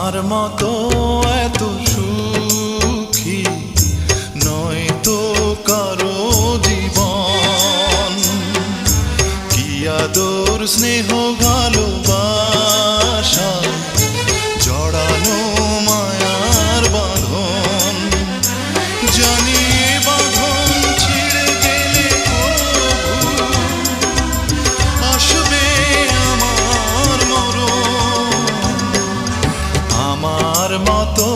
আমার মতো এত সুখী নয় তো কারো জীবন। কি আদর স্নেহ ভালোবাসা জড়ানো মায়ার বাঁধন। জানি বাঁধন ছিঁড়ে গেলে আসবে আমার মরণ। আমার মতো